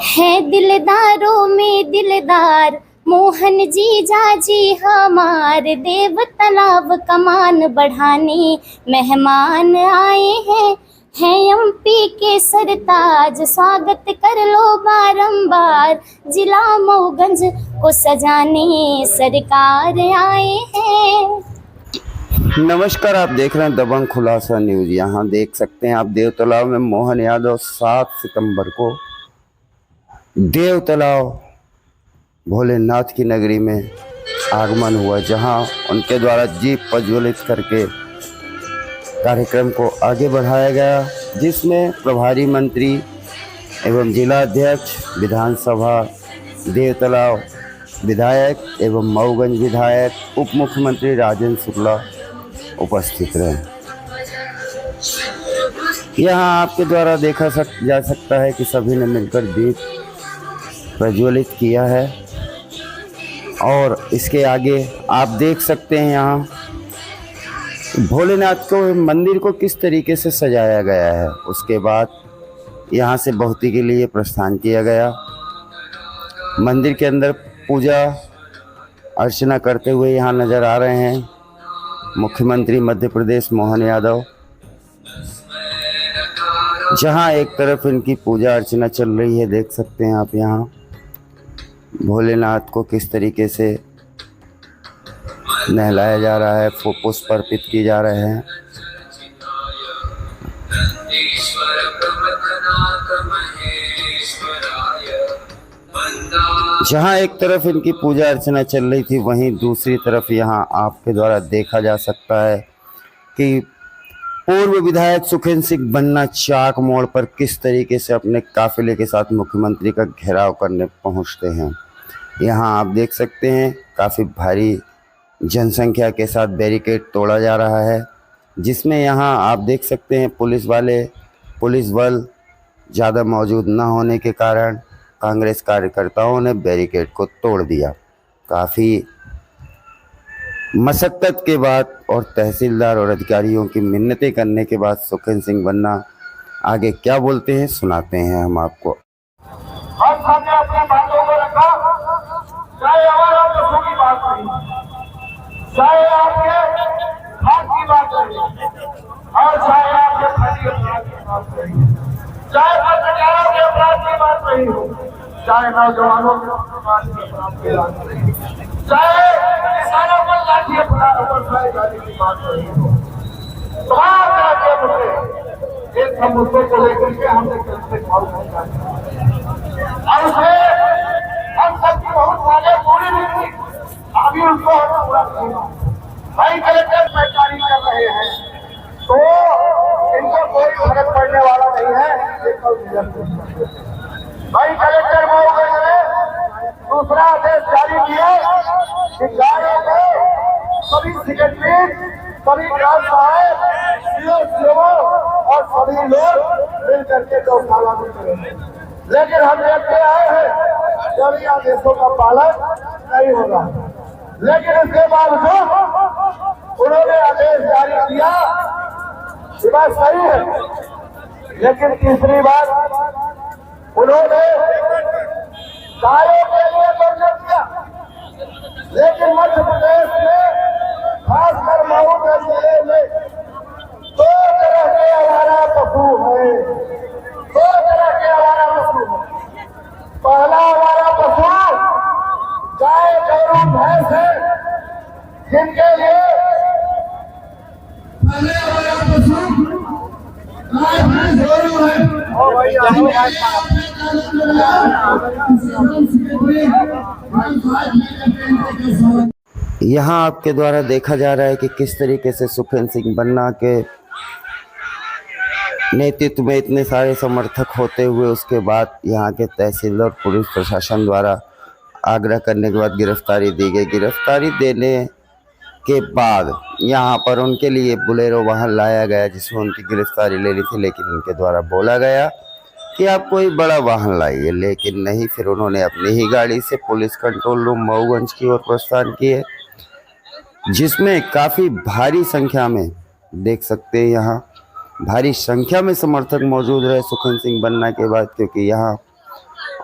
है दिलदारों में दिलदार मोहन जी जाजी हमार, देव तालाब कमान बढ़ाने मेहमान आए हैं एमपी के सरताज, स्वागत कर लो बारंबार, जिला मऊगंज को सजाने सरकार आए हैं। नमस्कार, आप देख रहे हैं दबंग खुलासा न्यूज। यहाँ देख सकते हैं आप देव तालाब में मोहन यादव 7 सितंबर को देव तालाब भोलेनाथ की नगरी में आगमन हुआ, जहां उनके द्वारा जीप प्रज्वलित करके कार्यक्रम को आगे बढ़ाया गया, जिसमें प्रभारी मंत्री एवं जिला अध्यक्ष, विधानसभा देव तालाब विधायक एवं मऊगंज विधायक, उप मुख्यमंत्री राजेंद्र शुक्ला उपस्थित रहे। यहाँ आपके द्वारा देखा जा सकता है कि सभी ने मिलकर दीप प्रज्वलित किया है और इसके आगे आप देख सकते हैं यहाँ भोलेनाथ को मंदिर को किस तरीके से सजाया गया है। उसके बाद यहाँ से बहुती के लिए प्रस्थान किया गया। मंदिर के अंदर पूजा अर्चना करते हुए यहाँ नज़र आ रहे हैं मुख्यमंत्री मध्य प्रदेश मोहन यादव, जहां एक तरफ इनकी पूजा अर्चना चल रही है। देख सकते हैं आप यहाँ भोलेनाथ को किस तरीके से नहलाया जा रहा है, पुष्प अर्पित किए जा रहे हैं। जहां एक तरफ इनकी पूजा अर्चना चल रही थी, वहीं दूसरी तरफ यहां आपके द्वारा देखा जा सकता है कि पूर्व विधायक सुखेंद्र सिंह बन्ना चाक मोड़ पर किस तरीके से अपने काफिले के साथ मुख्यमंत्री का घेराव करने पहुंचते हैं। यहां आप देख सकते हैं काफ़ी भारी जनसंख्या के साथ बैरिकेड तोड़ा जा रहा है, जिसमें यहां आप देख सकते हैं पुलिस बल ज़्यादा मौजूद न होने के कारण कांग्रेस कार्यकर्ताओं ने बैरिकेड को तोड़ दिया। काफ़ी मशक्क़त के बाद और तहसीलदार और अधिकारियों की मिन्नतें करने के बाद सुखेंद्र सिंह बन्ना आगे क्या बोलते हैं सुनाते हैं हम आपको। हम सामने अपने बातों को रखा, चाहे हमारा पशु की बात नहीं, चाहे आपके हाथ की बात नहीं, और चाहे आपके फटी अपराध की बात नहीं, चाहे पत्रकारों के अपराध की बात नहीं हो, चाहे नौजवानों के अपराध की बात नहीं, चाहे किसानों को लाठी अपराध जाने की बात नहीं हो, तमाम तरह के मुद्दे एक हम मुद्दों को लेकर के हमने कैसे खाऊ नहीं और उसमें हम सबकी बहुत मांगे पूरी नहीं थी, अभी उनको हम पूरा किया। भाई कलेक्टर सरकारी कर रहे हैं तो इनको कोई फर्क पड़ने वाला नहीं है। भाई कलेक्टर मऊगंज ने दूसरा आदेश जारी किया कि गायों को सभी सेक्रेटरी, सभी ग्राम सहायक, सीओ और सभी लोग मिल करके गौशाला में करेंगे। लेकिन हम देखते आए हैं सभी आदेशों का पालन नहीं होगा, लेकिन इसके बावजूद उन्होंने आदेश जारी किया, ये बात सही है। लेकिन तीसरी बात उन्होंने गायों के लिए बंधन किया, लेकिन मध्य प्रदेश में खासकर मऊगंज जिले में 2 तरह के आवारा पशु हैं। 2 तरह के आवारा पशु हैं। पहला आवारा पशु गाय, गौरू, भैंस है, जिनके लिए पहले आवारा पशु गाय, भैंस, गौरू है। यहाँ आपके द्वारा देखा जा रहा है कि किस तरीके से सुखेंद्र सिंह बन्ना के नेतृत्व में इतने सारे समर्थक होते हुए उसके बाद यहाँ के तहसील और पुलिस प्रशासन द्वारा आग्रह करने के बाद गिरफ्तारी दी गई। गिरफ्तारी देने के बाद यहाँ पर उनके लिए बुलेरो वाहन लाया गया, जिसमें उनकी गिरफ्तारी लेनी थी, लेकिन उनके द्वारा बोला गया कि आप कोई बड़ा वाहन लाइए, लेकिन नहीं। फिर उन्होंने अपनी ही गाड़ी से पुलिस कंट्रोल रूम मऊगंज की ओर प्रस्थान किए, जिसमें काफ़ी भारी संख्या में देख सकते हैं यहाँ भारी संख्या में समर्थक मौजूद रहे सुखेंद्र सिंह बन्ना के बाद, क्योंकि यहाँ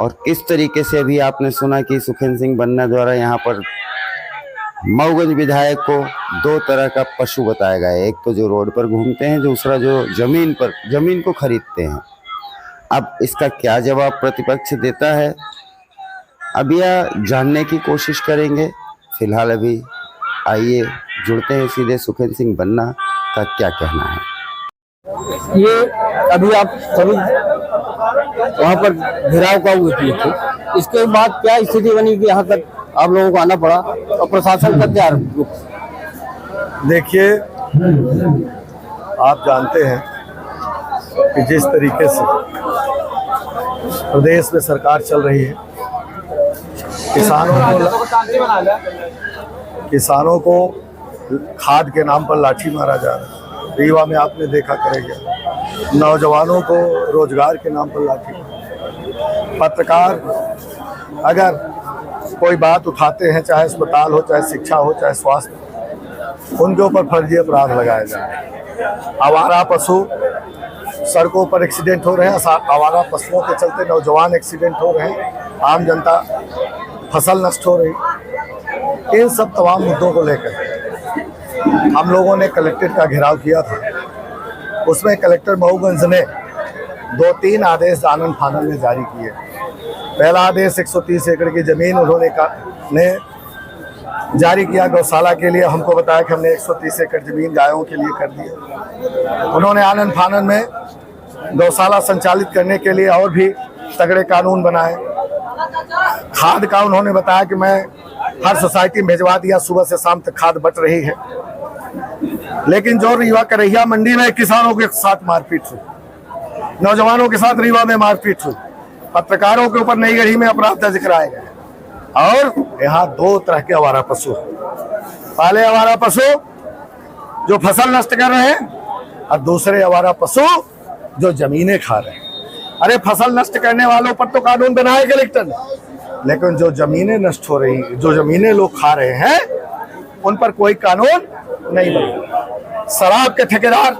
और किस तरीके से अभी आपने सुना कि सुखेंद्र सिंह बन्ना द्वारा यहाँ पर मऊगंज विधायक को दो तरह का पशु बताया गया है। एक तो जो रोड पर घूमते हैं, दूसरा जो जमीन को खरीदते हैं। अब इसका क्या जवाब प्रतिपक्ष देता है, अब यह जानने की कोशिश करेंगे। फिलहाल अभी आइए जुड़ते हैं सीधे सुखेंद्र सिंह बन्ना का क्या कहना है। ये अभी आप सभी वहाँ पर घेराव का हुए थे, इसके बाद क्या स्थिति बनी कि यहाँ तक आप लोगों को आना पड़ा और प्रशासन का क्या रुख? देखिए, आप जानते हैं कि जिस तरीके से प्रदेश में सरकार चल रही है, किसानों को खाद के नाम पर लाठी मारा जा रहा है। रीवा में आपने देखा करेगा, नौजवानों को रोजगार के नाम पर लाठी। पत्रकार अगर कोई बात उठाते हैं, चाहे अस्पताल हो, चाहे शिक्षा हो, चाहे स्वास्थ्य, उनके ऊपर फर्जी अपराध लगाए जा रहे हैं। आवारा पशु सड़कों पर एक्सीडेंट हो रहे हैं, आवारा पशुओं के चलते नौजवान एक्सीडेंट हो रहे हैं, आम जनता फसल नष्ट हो रही। इन सब तमाम मुद्दों को लेकर हम लोगों ने कलेक्ट्रेट का घेराव किया था। उसमें कलेक्टर मऊगंज ने 2-3 आदेश आनन फानन में जारी किए। पहला आदेश 130 एकड़ की जमीन उन्होंने जारी किया गौशाला के लिए। हमको बताया कि हमने 130 एकड़ जमीन गायों के लिए कर दी। उन्होंने आनन फानन में गौशाला संचालित करने के लिए और भी तगड़े कानून बनाए। खाद का उन्होंने बताया कि मैं हर सोसाइटी में भिजवा दिया, सुबह से शाम तक खाद बट रही है। लेकिन जो रीवा करैया मंडी में किसानों के साथ मारपीट हुई, नौजवानों के साथ रीवा में मारपीट हुई, पत्रकारों के ऊपर नई गढ़ी में अपराध दर्ज कराए गए। और यहाँ 2 तरह के आवारा पशु, पहले आवारा पशु जो फसल नष्ट कर रहे हैं और दूसरे आवारा पशु जो जमीनें खा रहे हैं। अरे फसल नष्ट करने वालों पर तो कानून बनाए कलेक्टर ने, लेकिन जो जमीनें नष्ट हो रही, जो जमीनें लोग खा रहे हैं, उन पर कोई कानून नहीं बना। शराब के ठेकेदार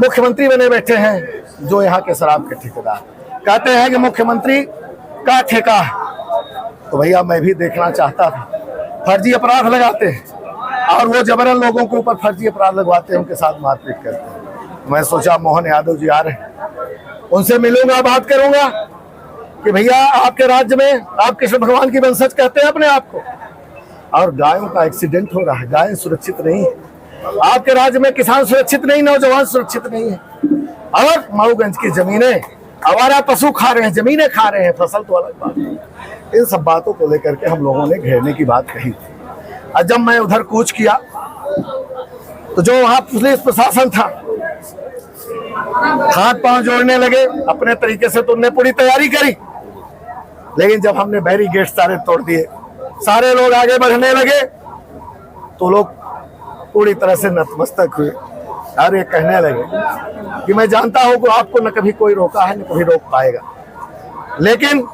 मुख्यमंत्री बने बैठे हैं, जो यहाँ के शराब के ठेकेदार कहते हैं कि मुख्यमंत्री का ठेका है। तो भैया मैं भी देखना चाहता था, फर्जी अपराध लगाते हैं और वो जबरन लोगों के ऊपर फर्जी अपराध लगवाते हैं, उनके साथ मारपीट करते हैं। मैं सोचा मोहन यादव जी आ रहे हैं, उनसे मिलूंगा, बात करूंगा कि भैया आपके राज्य में आप कृष्ण भगवान की वंशज कहते हैं अपने आप को, और गायों का एक्सीडेंट हो रहा है, गायें सुरक्षित नहीं है। आपके राज्य में किसान सुरक्षित नहीं, नौजवान सुरक्षित नहीं है, और मऊगंज की जमीनें आवारा पशु खा रहे हैं, जमीनें खा रहे हैं, फसल तो अलग बात है। इन सब बातों को लेकर के हम लोगों ने घेरने की बात कही थी। और जब मैं उधर कूच किया तो जो वहां पुलिस प्रशासन था, हाथ पांव जोड़ने लगे अपने तरीके से। तो उन्होंने पूरी तैयारी करी, लेकिन जब हमने बैरिकेड सारे तोड़ दिए, सारे लोग आगे बढ़ने लगे, तो लोग पूरी तरह से नतमस्तक हुए और ये कहने लगे कि मैं जानता हूं कि आपको न कभी कोई रोका है, न कभी रोक पाएगा, लेकिन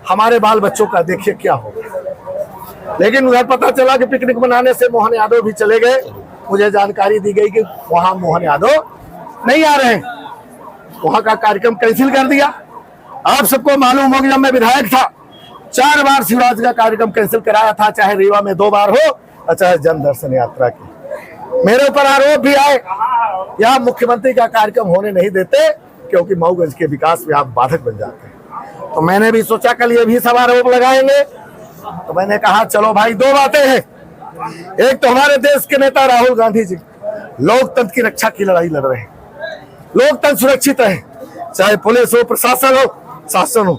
हमारे बाल बच्चों का देखिए क्या होगा। लेकिन उधर पता चला कि पिकनिक मनाने से मोहन यादव भी चले गए। मुझे जानकारी दी गई कि वहां मोहन यादव नहीं आ रहे, वहां का कार्यक्रम कैंसिल कर दिया। आप सबको मालूम होगा, जब मैं विधायक था 4 बार शिवराज का कार्यक्रम कैंसिल कराया था, चाहे रीवा में 2 बार हो और चाहे जन दर्शन यात्रा की। मेरे ऊपर आरोप भी आए, यहाँ मुख्यमंत्री का कार्यक्रम होने नहीं देते क्योंकि मऊगंज के विकास में आप बाधक बन जाते हैं। तो मैंने भी सोचा कल ये भी सब आरोप लगाएंगे, तो मैंने कहा चलो भाई 2 बातें हैं। एक तो हमारे देश के नेता राहुल गांधी जी लोकतंत्र की रक्षा की लड़ाई लड़ रहे हैं, लोकतंत्र सुरक्षित रहे, चाहे पुलिस हो, प्रशासन हो, शासन हो,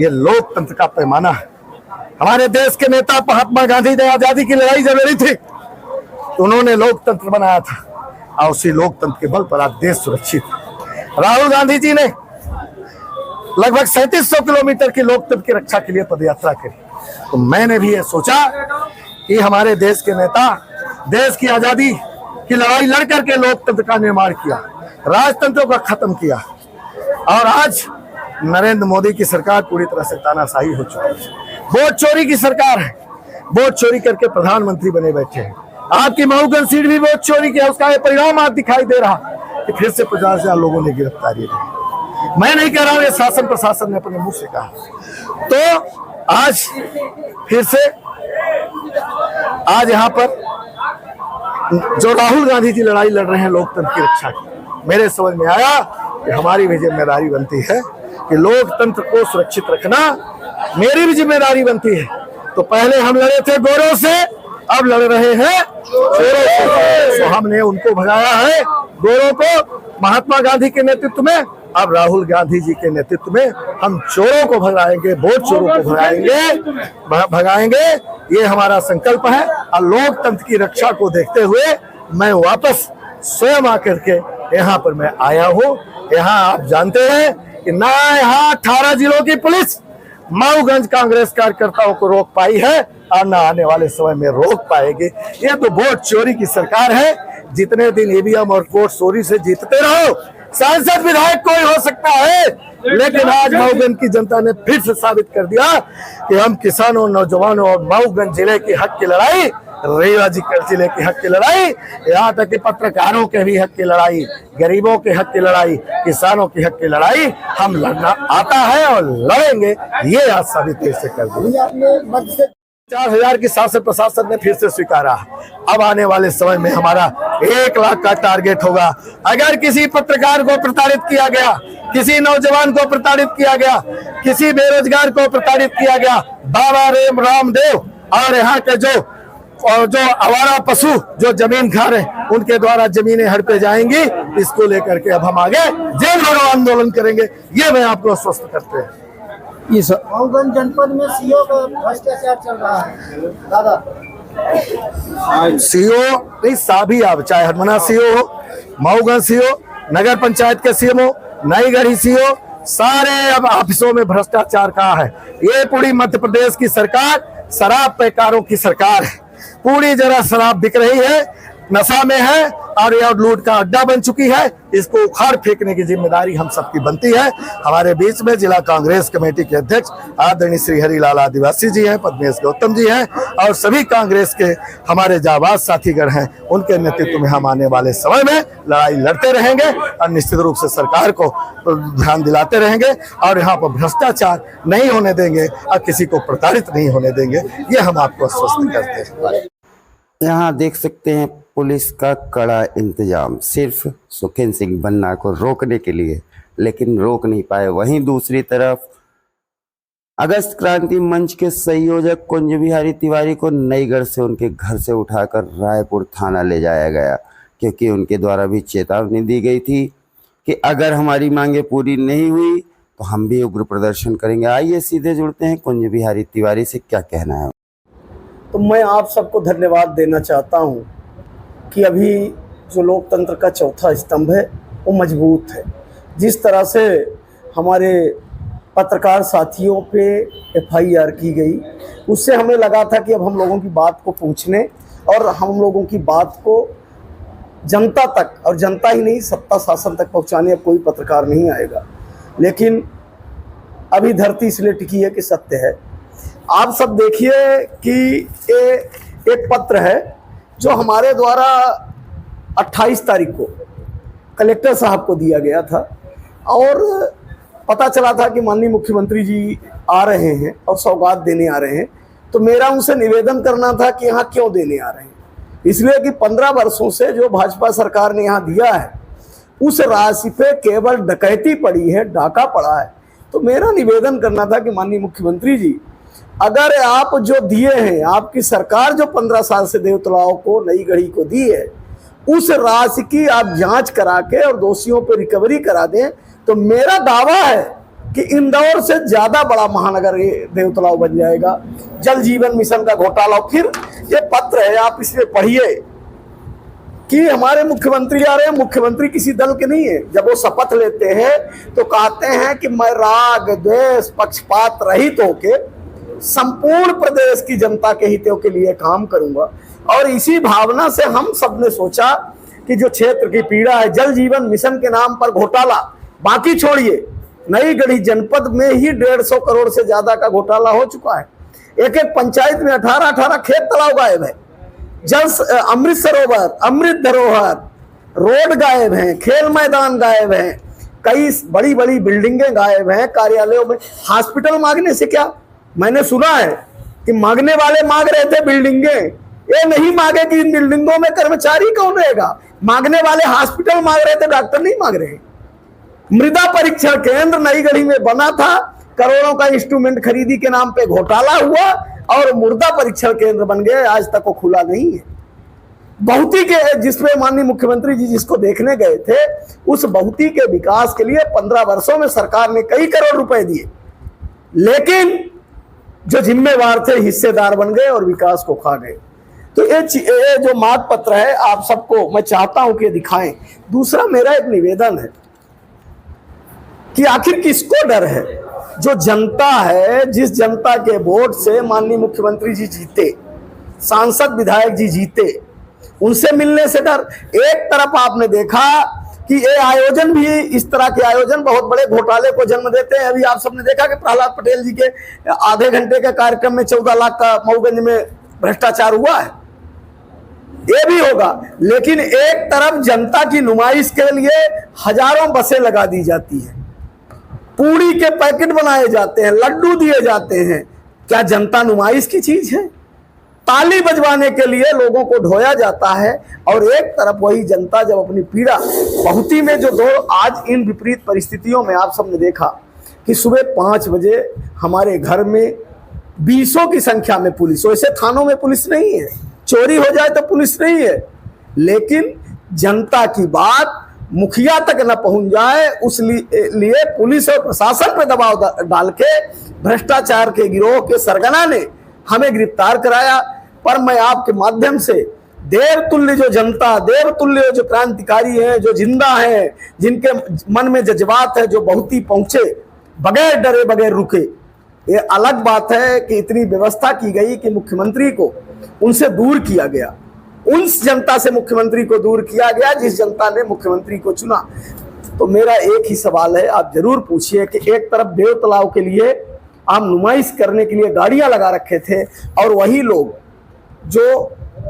ये लोकतंत्र का पैमाना है। हमारे देश के नेता महात्मा गांधी ने आजादी की लड़ाई जब लड़ी थी तो उन्होंने लोकतंत्र बनाया था, और उसी लोकतंत्र के बल पर आज देश सुरक्षित है। राहुल गांधी जी ने लगभग 3700 किलोमीटर की लोकतंत्र की रक्षा के लिए पदयात्रा करी। तो मैंने भी ये सोचा कि हमारे देश के नेता देश की आजादी की लड़ाई लड़ करके लोकतंत्र का निर्माण किया, राजतंत्र को खत्म किया, और आज नरेंद्र मोदी की सरकार पूरी तरह से तानाशाही हो चुकी है। वोट चोरी की सरकार है, वोट चोरी करके प्रधानमंत्री बने बैठे हैं। आपकी मऊगंज सीट भी वोट चोरी किया, उसका ये परिणाम आज दिखाई दे रहा कि फिर से 50,000 लोगों ने गिरफ्तारी दी। मैं नहीं कह रहा हूं, ये शासन प्रशासन ने अपने मुंह से कहा। तो आज फिर से आज यहाँ पर जो राहुल गांधी जी लड़ाई लड़ रहे हैं लोकतंत्र की रक्षा की, मेरे समझ में आया कि हमारी भी जिम्मेदारी बनती है कि लोकतंत्र को सुरक्षित रखना मेरी भी जिम्मेदारी बनती है। तो पहले हम लड़े थे गोरों से, अब लड़ रहे हैं चोरों से। तो हमने उनको भगाया है, गोरों को, महात्मा गांधी के नेतृत्व में। अब राहुल गांधी जी के नेतृत्व में हम चोरों को भगाएंगे, वोट चोरों को भगाएंगे। ये हमारा संकल्प है। और लोकतंत्र की रक्षा को देखते हुए मैं वापस स्वयं आकर के यहाँ पर मैं आया हूँ। यहाँ आप जानते हैं कि ना यहाँ 18 जिलों की पुलिस मऊगंज कांग्रेस कार्यकर्ताओं को रोक पाई है और ना आने वाले समय में रोक पाएगी। ये तो वोट चोरी की सरकार है। जितने दिन ईवीएम और वोट चोरी से जीतते रहो, सांसद विधायक कोई हो सकता है, लेकिन आज मऊगंज की जनता ने फिर से साबित कर दिया कि हम किसानों, नौजवानों और मऊगंज जिले के हक की लड़ाई, रीवा जिले के हक की लड़ाई, यहाँ तक कि पत्रकारों के भी हक की लड़ाई, गरीबों के हक की लड़ाई, किसानों के हक की लड़ाई हम लड़ना आता है और लड़ेंगे। ये आज साबित फिर से कर दिया। 4,000 की शासन प्रशासन ने फिर से स्वीकारा। अब आने वाले समय में हमारा 1 लाख का टारगेट होगा। अगर किसी पत्रकार को प्रताड़ित किया गया, किसी नौजवान को प्रताड़ित किया गया, किसी बेरोजगार को प्रताड़ित किया गया, बाबा रामदेव और यहाँ के जो आवारा पशु जो जमीन खा रहे, उनके द्वारा जमीनें हड़पे जाएंगी। इसको लेकर के अब हम आगे जेल भरो आंदोलन करेंगे। ये मैं आपको आश्वस्त करते हैं। मऊगंज जनपद में सीओ का भ्रष्टाचार चल रहा है दादा। सीओ नहीं, सभी आप, चाहे हरमना सीओ हो, मऊगंज सीओ, नगर पंचायत के सीएमओ, नईगढ़ी सीओ, सारे अब ऑफिसों में भ्रष्टाचार का है। ये पूरी मध्य प्रदेश की सरकार शराब पैकारों की सरकार है। पूरी जगह शराब बिक रही है, नशा में है और यह लूट का अड्डा बन चुकी है। इसको उखाड़ फेंकने की जिम्मेदारी हम सबकी बनती है। हमारे बीच में जिला कांग्रेस कमेटी के अध्यक्ष आदरणीय श्री हरिलाल आदिवासी जी हैं, पद्मेश गौतम जी हैं और सभी कांग्रेस के हमारे जाबाज साथीगण हैं। उनके नेतृत्व में हम आने वाले समय में लड़ाई लड़ते रहेंगे और निश्चित रूप से सरकार को ध्यान दिलाते रहेंगे और यहाँ पर भ्रष्टाचार नहीं होने देंगे और किसी को प्रताड़ित नहीं होने देंगे। ये हम आपको आश्वस्त करते हैं। यहाँ देख सकते हैं पुलिस का कड़ा इंतजाम सिर्फ सुखेंद्र सिंह बन्ना को रोकने के लिए, लेकिन रोक नहीं पाए। वहीं दूसरी तरफ अगस्त क्रांति मंच के संयोजक कुंज बिहारी तिवारी को नईगढ़ से उनके घर से उठाकर रायपुर थाना ले जाया गया, क्योंकि उनके द्वारा भी चेतावनी दी गई थी कि अगर हमारी मांगे पूरी नहीं हुई तो हम भी उग्र प्रदर्शन करेंगे। आइए सीधे जुड़ते हैं कुंज बिहारी तिवारी से, क्या कहना है। तो मैं आप सबको धन्यवाद देना चाहता हूँ कि अभी जो लोकतंत्र का चौथा स्तंभ है वो मजबूत है। जिस तरह से हमारे पत्रकार साथियों पे FIR की गई, उससे हमें लगा था कि अब हम लोगों की बात को पूछने और हम लोगों की बात को जनता तक, और जनता ही नहीं सत्ता शासन तक पहुंचाने अब कोई पत्रकार नहीं आएगा। लेकिन अभी धरती इसलिए टिकी है कि सत्य है। आप सब देखिए कि ये एक पत्र है जो हमारे द्वारा 28 तारीख को कलेक्टर साहब को दिया गया था और पता चला था कि माननीय मुख्यमंत्री जी आ रहे हैं और सौगात देने आ रहे हैं। तो मेरा उनसे निवेदन करना था कि यहाँ क्यों देने आ रहे हैं, इसलिए कि 15 वर्षों से जो भाजपा सरकार ने यहाँ दिया है उस राशि पे केवल डकैती पड़ी है, डाका पड़ा है। तो मेरा निवेदन करना था कि माननीय मुख्यमंत्री जी, अगर आप जो दिए हैं, आपकी सरकार जो 15 साल से देवतलाव को, नईगढ़ी को दी है, उस राशि की आप जांच करा के और दोषियों पे रिकवरी करा दें, तो मेरा दावा है कि इंदौर से ज्यादा बड़ा महानगर ये देवतलाव बन जाएगा। जल जीवन मिशन का घोटाला, फिर ये पत्र है, आप इसमें पढ़िए कि हमारे मुख्यमंत्री आ रहे हैं। मुख्यमंत्री किसी दल के नहीं है। जब वो शपथ लेते हैं तो कहते हैं कि मैं राग द्वेष पक्षपात रहित होके संपूर्ण प्रदेश की जनता के हितों के लिए काम करूंगा। और इसी भावना से हम सब ने सोचा कि जो क्षेत्र की पीड़ा है, जल जीवन मिशन के नाम पर घोटाला, बाकी छोड़िए, नईगढ़ी जनपद में ही 150 करोड़ से ज्यादा का घोटाला हो चुका है। एक एक पंचायत में 18 खेत तालाब गायब है, जल अमृत सरोवर, अमृत धरोहर, रोड गायब हैं, खेल मैदान गायब हैं, कई बड़ी बड़ी बिल्डिंगें गायब हैं कार्यालयों में। हॉस्पिटल मांगने से क्या, मैंने सुना है कि मांगने वाले मांग रहे थे बिल्डिंगें, ये नहीं मांगे कि इन बिल्डिंगों में कर्मचारी कौन रहेगा। मांगने वाले हॉस्पिटल मांग रहे थे, डॉक्टर नहीं मांग रहे। मृदा परीक्षण केंद्र नई गढ़ी में बना था, करोड़ों का इंस्ट्रूमेंट खरीदी के नाम पे घोटाला हुआ और मुर्दा परीक्षण केंद्र बन गए, आज तक वो खुला नहीं है। बहुती के जिसमें माननीय मुख्यमंत्री जी जिसको देखने गए थे, उस बहुती के विकास के लिए 15 वर्षों में सरकार ने कई करोड़ रुपए दिए, लेकिन जो जिम्मेवार थे हिस्सेदार बन गए और विकास को खा गए। तो ये जो माग पत्र है आप सबको मैं चाहता हूं कि दिखाएं। दूसरा मेरा एक निवेदन है कि आखिर किसको डर है, जो जनता है, जिस जनता के वोट से माननीय मुख्यमंत्री जी जीते, सांसद विधायक जी जीते, उनसे मिलने से डर। एक तरफ आपने देखा कि ये आयोजन भी, इस तरह के आयोजन बहुत बड़े घोटाले को जन्म देते हैं। अभी आप सबने देखा कि प्रहलाद पटेल जी के आधे घंटे के कार्यक्रम में 14 लाख का मऊगंज में भ्रष्टाचार हुआ है, ये भी होगा। लेकिन एक तरफ जनता की नुमाइश के लिए हजारों बसें लगा दी जाती है, पूड़ी के पैकेट बनाए जाते हैं, लड्डू दिए जाते हैं। क्या जनता नुमाइश की चीज है? ताली बजवाने के लिए लोगों को ढोया जाता है। और एक तरफ वही जनता जब अपनी पीड़ा, बहुती में जो दो आज इन विपरीत परिस्थितियों में आप सबने देखा कि सुबह 5 बजे हमारे घर में 20 की संख्या में पुलिस, वैसे थानों में पुलिस नहीं है, चोरी हो जाए तो पुलिस नहीं है, लेकिन जनता की बात मुखिया तक न पहुंच जाए उस लिए पुलिस और प्रशासन पर दबाव डाल के भ्रष्टाचार के गिरोह के सरगना ने हमें गिरफ्तार कराया। पर मैं आपके माध्यम से देवतुल्य जो जनता, देवतुल्य जो क्रांतिकारी हैं, जो जिंदा हैं, जिनके मन में जज्बात है, जो बहुत ही पहुंचे बगैर डरे बगैर रुके। ये अलग बात है कि इतनी व्यवस्था की गई कि मुख्यमंत्री को उनसे दूर किया गया, उस जनता से मुख्यमंत्री को दूर किया गया जिस जनता ने मुख्यमंत्री को चुना। तो मेरा एक ही सवाल है, आप जरूर पूछिए कि एक तरफ देव तालाब के लिए आप नुमाइश करने के लिए गाड़ियां लगा रखे थे, और वही लोग जो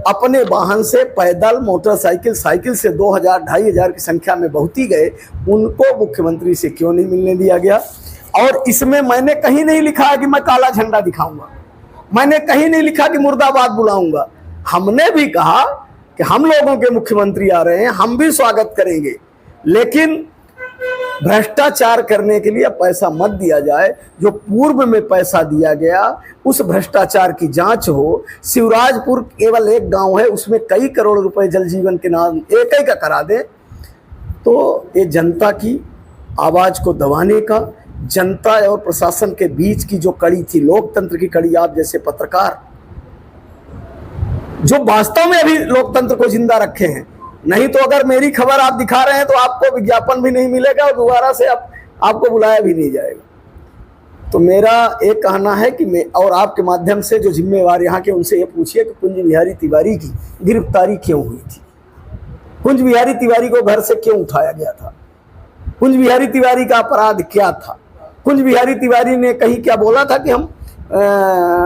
अपने वाहन से पैदल, मोटरसाइकिल, साइकिल से 2000-2500 की संख्या में बहुती गए, उनको मुख्यमंत्री से क्यों नहीं मिलने दिया गया? और इसमें मैंने कहीं नहीं लिखा कि मैं काला झंडा दिखाऊंगा, मैंने कहीं नहीं लिखा कि मुर्दाबाद बुलाऊंगा। हमने भी कहा कि हम लोगों के मुख्यमंत्री आ रहे हैं, हम भी स्वागत करेंगे, लेकिन भ्रष्टाचार करने के लिए पैसा मत दिया जाए। जो पूर्व में पैसा दिया गया उस भ्रष्टाचार की जांच हो। शिवराजपुर केवल एक गांव है, उसमें कई करोड़ रुपए जल जीवन के नाम एक ही का करा दे। तो ये जनता की आवाज को दबाने का, जनता और प्रशासन के बीच की जो कड़ी थी, लोकतंत्र की कड़ी, आप जैसे पत्रकार जो वास्तव में अभी लोकतंत्र को जिंदा रखे हैं। नहीं तो अगर मेरी खबर आप दिखा रहे हैं तो आपको विज्ञापन भी नहीं मिलेगा और दोबारा से आपको बुलाया भी नहीं जाएगा। तो मेरा एक कहना है कि मैं और आपके माध्यम से जो जिम्मेवार यहाँ के, उनसे ये पूछिए कि कुंज बिहारी तिवारी की गिरफ्तारी क्यों हुई थी? कुंज बिहारी तिवारी को घर से क्यों उठाया गया था? कुंज बिहारी तिवारी का अपराध क्या था? कुंज बिहारी तिवारी ने कहीं क्या बोला था कि हम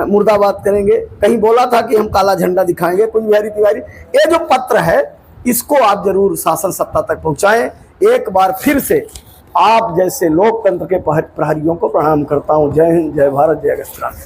मुर्दाबाद करेंगे, कहीं बोला था कि हम काला झंडा दिखाएंगे? कुंज बिहारी तिवारी, ये जो पत्र है इसको आप जरूर शासन सत्ता तक पहुंचाएं। एक बार फिर से आप जैसे लोकतंत्र के प्रहरियों को प्रणाम करता हूं। जय हिंद, जय भारत, जय अगस्त क्रांति।